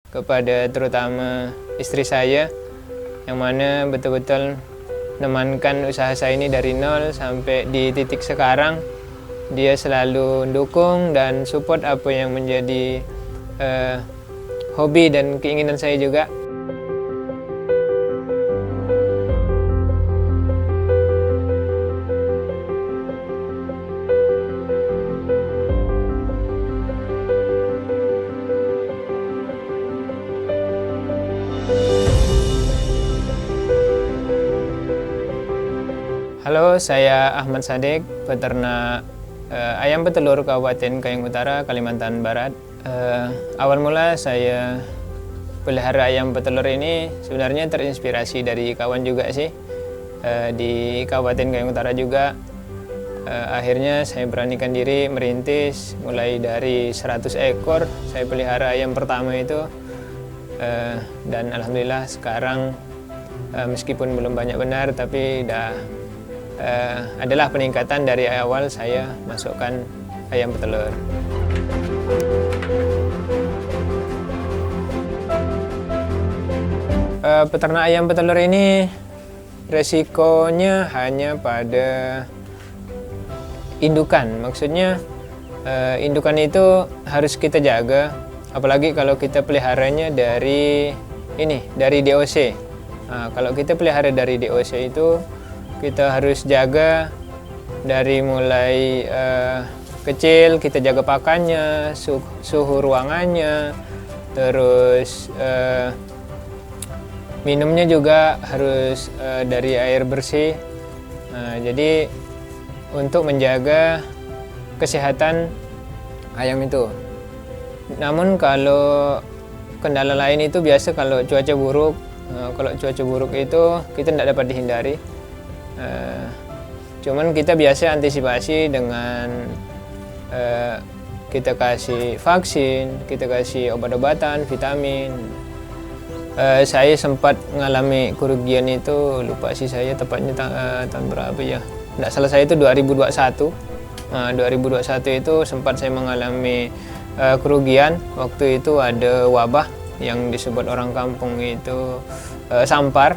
kepada terutama istri saya, yang mana betul-betul menemankan usaha saya ini dari nol sampai di titik sekarang. Dia selalu dukung dan support apa yang menjadi hobi dan keinginan saya juga. Halo, saya Ahmad Sadek, peternak ayam petelur Kabupaten Kayong Utara, Kalimantan Barat. Awal mula saya pelihara ayam petelur ini sebenarnya terinspirasi dari kawan juga sih. Di Kabupaten Kayong Utara juga. Akhirnya saya beranikan diri merintis, mulai dari 100 ekor saya pelihara ayam pertama itu. Dan alhamdulillah sekarang meskipun belum banyak benar, tapi adalah peningkatan dari awal saya masukkan ayam petelur. Peternak ayam petelur ini resikonya hanya pada indukan. Maksudnya indukan itu harus kita jaga, apalagi kalau kita peliharanya dari DOC. Kalau kita pelihara dari DOC itu kita harus jaga dari mulai kecil, kita jaga pakannya, suhu ruangannya, terus minumnya juga harus dari air bersih. Jadi untuk menjaga kesehatan ayam itu. Namun kalau kendala lain itu biasa kalau cuaca buruk. Kalau cuaca buruk itu kita tidak dapat dihindari. Cuman kita biasa antisipasi dengan kita kasih vaksin, kita kasih obat-obatan, vitamin. Saya sempat mengalami kerugian itu, lupa sih saya tepatnya tahun berapa ya. Tidak salah saya itu 2021. 2021 itu sempat saya mengalami kerugian. Waktu itu ada wabah yang disebut orang kampung itu sampar.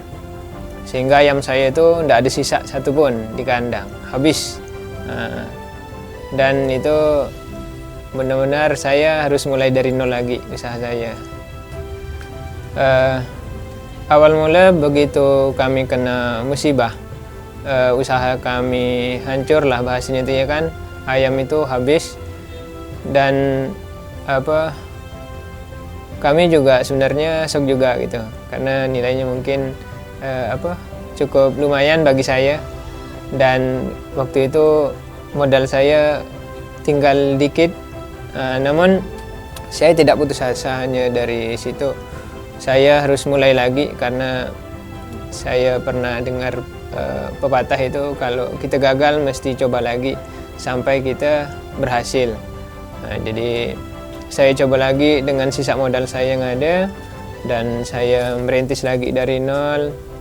Sehingga ayam saya itu tidak ada sisa satupun di kandang, habis. Dan itu benar-benar saya harus mulai dari nol lagi usaha saya. Awal mula begitu kami kena musibah, usaha kami hancur lah bahasanya itu ya kan. Ayam itu habis dan kami juga sebenarnya shock juga gitu, karena nilainya mungkin cukup lumayan bagi saya, dan waktu itu modal saya tinggal dikit. Namun saya tidak putus asa hanya dari situ. Saya harus mulai lagi karena saya pernah dengar pepatah itu kalau kita gagal mesti coba lagi sampai kita berhasil. Jadi saya coba lagi dengan sisa modal saya yang ada, dan saya merintis lagi dari nol.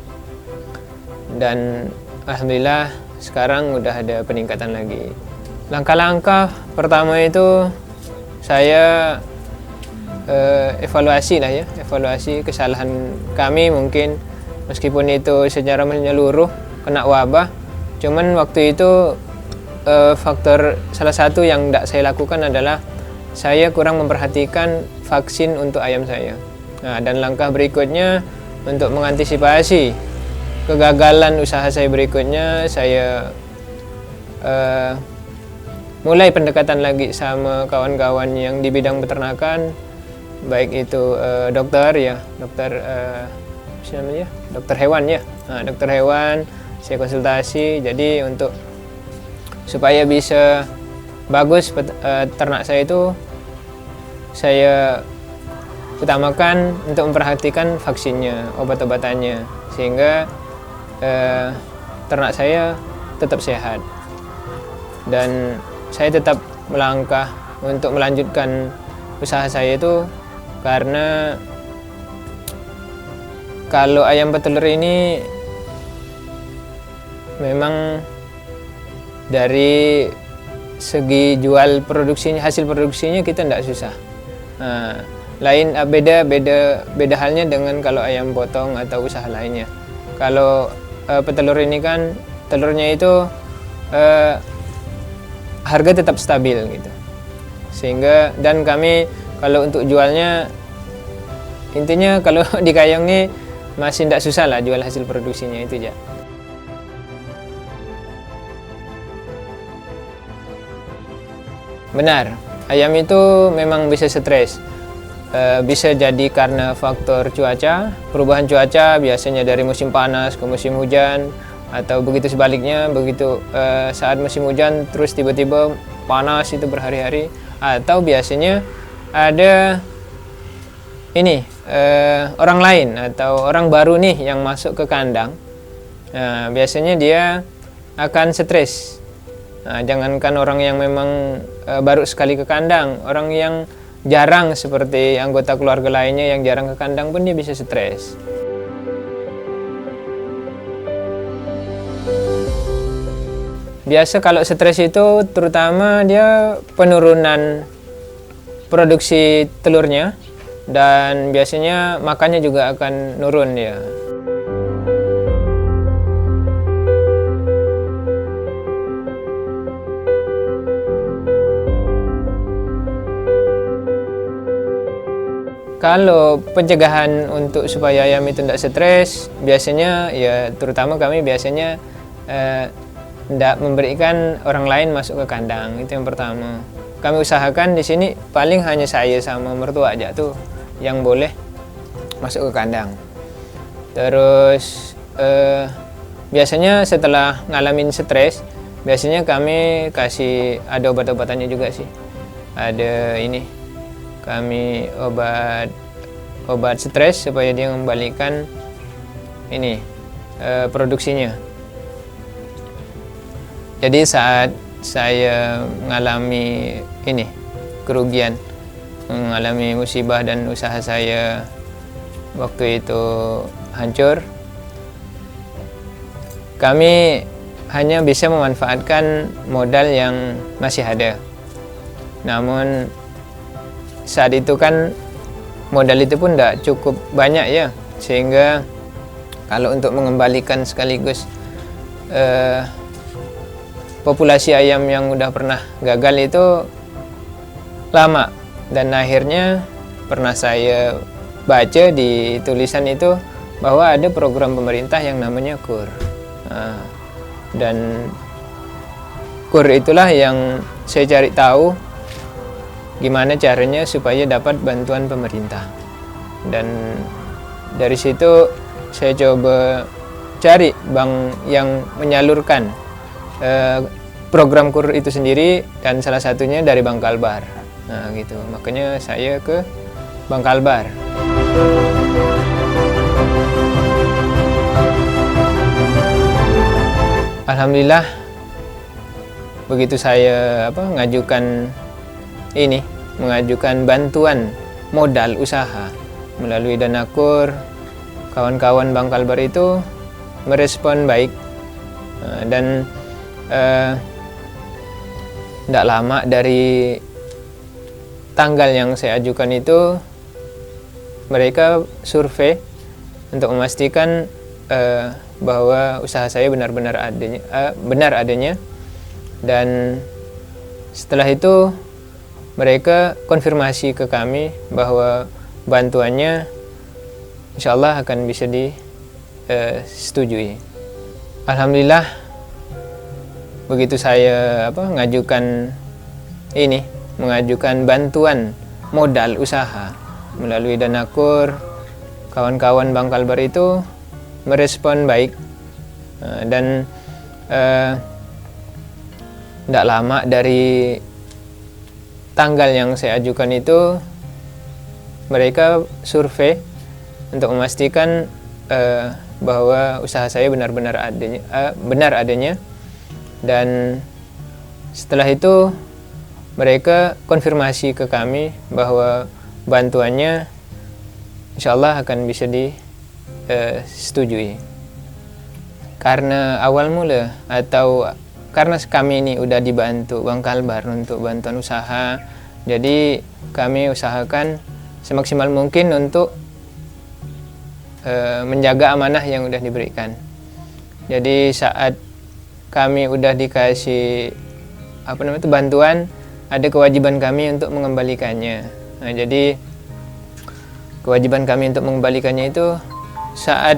Dan alhamdulillah sekarang udah ada peningkatan lagi. Langkah-langkah pertama itu saya evaluasi kesalahan kami, mungkin meskipun itu secara menyeluruh kena wabah. Cuman waktu itu faktor salah satu yang tidak saya lakukan adalah saya kurang memperhatikan vaksin untuk ayam saya. Dan langkah berikutnya untuk mengantisipasi kegagalan usaha saya berikutnya, saya mulai pendekatan lagi sama kawan-kawan yang di bidang peternakan, baik itu dokter hewan ya. Dokter hewan saya konsultasi. Jadi untuk supaya bisa bagus ternak saya itu, saya utamakan untuk memperhatikan vaksinnya, obat-obatannya, sehingga ternak saya tetap sehat. Dan saya tetap melangkah untuk melanjutkan usaha saya itu, karena kalau ayam petelur ini memang dari segi jual produksinya, hasil produksinya kita tidak susah. beda halnya dengan kalau ayam potong atau usaha lainnya. Kalau petelur ini kan telurnya itu harga tetap stabil gitu. Sehingga dan kami kalau untuk jualnya intinya kalau di Kayong nih masih tidak susah lah jual hasil produksinya itu aja. Benar, ayam itu memang bisa stres. Bisa jadi karena faktor cuaca, perubahan cuaca biasanya dari musim panas ke musim hujan, atau begitu sebaliknya, begitu saat musim hujan terus tiba-tiba panas itu berhari-hari, atau biasanya ada ini orang lain atau orang baru nih yang masuk ke kandang. Biasanya dia akan stres. Jangankan orang yang memang baru sekali ke kandang, orang yang jarang seperti anggota keluarga lainnya yang jarang ke kandang pun dia bisa stres. Biasa kalau stres itu terutama dia penurunan produksi telurnya dan biasanya makannya juga akan nurun ya. Kalau pencegahan untuk supaya ayam itu tidak stres, biasanya ya terutama kami biasanya tidak memberikan orang lain masuk ke kandang, itu yang pertama. Kami usahakan di sini paling hanya saya sama mertua aja tuh yang boleh masuk ke kandang. Terus biasanya setelah ngalamin stres, biasanya kami kasih ada obat-obatannya juga sih. Ada ini. Kami obat stres supaya dia mengembalikan ini produksinya. Jadi saat saya mengalami ini kerugian, mengalami musibah dan usaha saya waktu itu hancur, kami hanya bisa memanfaatkan modal yang masih ada. Namun saat itu kan modal itu pun tidak cukup banyak ya, sehingga kalau untuk mengembalikan sekaligus populasi ayam yang udah pernah gagal itu lama. Dan akhirnya pernah saya baca di tulisan itu bahwa ada program pemerintah yang namanya KUR. Dan KUR itulah yang saya cari tahu gimana caranya supaya dapat bantuan pemerintah. Dan dari situ saya coba cari bank yang menyalurkan program KUR itu sendiri, dan salah satunya dari Bank Kalbar. Nah gitu, makanya saya ke Bank Kalbar. Alhamdulillah begitu saya mengajukan bantuan modal usaha melalui dana KUR, kawan-kawan Bank Kalbar itu merespon baik, dan tidak lama dari tanggal yang saya ajukan itu mereka survei untuk memastikan bahwa usaha saya benar adanya, dan setelah itu mereka konfirmasi ke kami bahwa bantuannya insya Allah akan bisa disetujui. Alhamdulillah begitu saya mengajukan bantuan modal usaha melalui dana KUR, kawan-kawan Bank Kalbar itu merespon baik, dan tidak lama dari tanggal yang saya ajukan itu mereka survei untuk memastikan bahwa usaha saya benar adanya, dan setelah itu mereka konfirmasi ke kami bahwa bantuannya insya Allah akan bisa disetujui. Karena awal mula atau karena kami ini udah dibantu Bank Kalbar untuk bantuan usaha, jadi kami usahakan semaksimal mungkin untuk menjaga amanah yang udah diberikan. Jadi saat kami udah dikasih bantuan, ada kewajiban kami untuk mengembalikannya. Nah, jadi kewajiban kami untuk mengembalikannya itu saat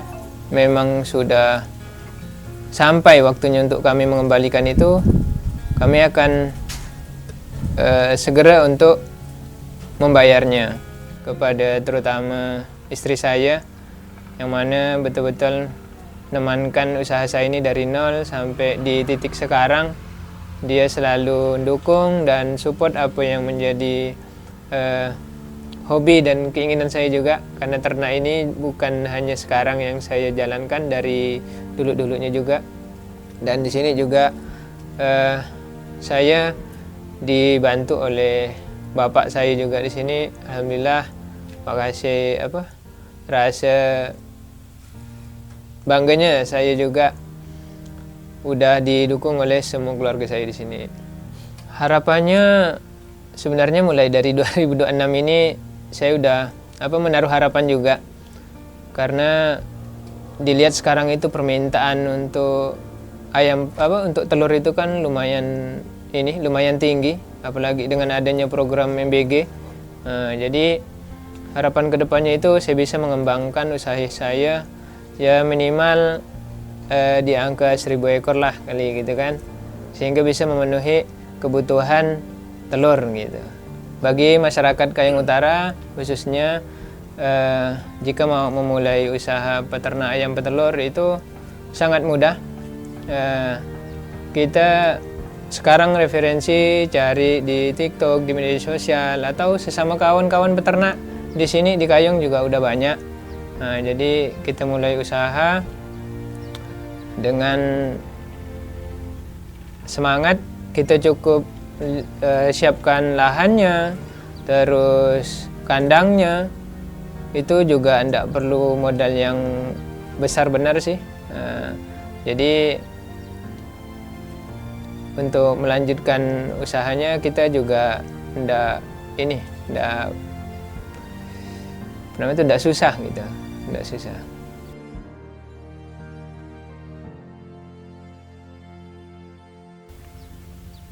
memang sudah sampai waktunya untuk kami mengembalikan itu, kami akan segera untuk membayarnya kepada terutama istri saya, yang mana betul-betul menemankan usaha saya ini dari nol sampai di titik sekarang. Dia selalu dukung dan support apa yang menjadi hobi dan keinginan saya juga, karena ternak ini bukan hanya sekarang yang saya jalankan, dari dulu-dulunya juga. Dan di sini juga saya dibantu oleh bapak saya juga di sini. Alhamdulillah, makasih rasa bangganya saya juga udah didukung oleh semua keluarga saya di sini. Harapannya sebenarnya mulai dari 2026 ini saya udah menaruh harapan juga, karena dilihat sekarang itu permintaan untuk untuk telur itu kan lumayan tinggi, apalagi dengan adanya program MBG. Jadi harapan kedepannya itu saya bisa mengembangkan usaha saya ya minimal di angka 1000 ekor lah kali gitu kan, sehingga bisa memenuhi kebutuhan telur gitu. Bagi masyarakat Kayong Utara khususnya, jika mau memulai usaha peternak ayam petelur itu sangat mudah. Kita sekarang referensi cari di TikTok, di media sosial, atau sesama kawan-kawan peternak di sini di Kayong juga udah banyak. Nah, jadi kita mulai usaha dengan semangat. Kita cukup siapkan lahannya, terus kandangnya, itu juga tidak perlu modal yang besar benar sih. Jadi untuk melanjutkan usahanya kita juga tidak susah gitu, tidak susah.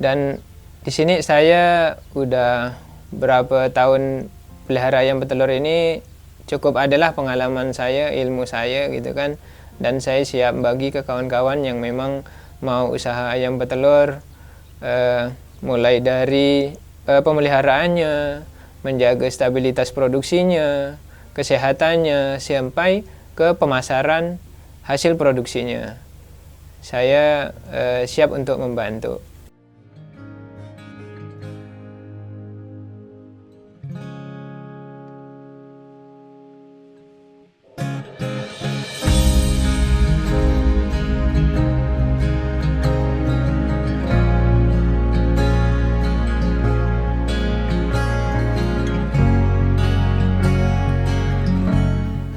Dan di sini saya udah berapa tahun pelihara ayam petelur ini, cukup adalah pengalaman saya, ilmu saya gitu kan, dan saya siap bagi ke kawan-kawan yang memang mau usaha ayam petelur, mulai dari pemeliharaannya, menjaga stabilitas produksinya, kesehatannya, sampai ke pemasaran hasil produksinya. Saya siap untuk membantu.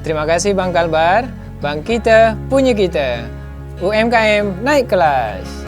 Terima kasih Bang Kalbar, Bang kita punya kita, UMKM naik kelas.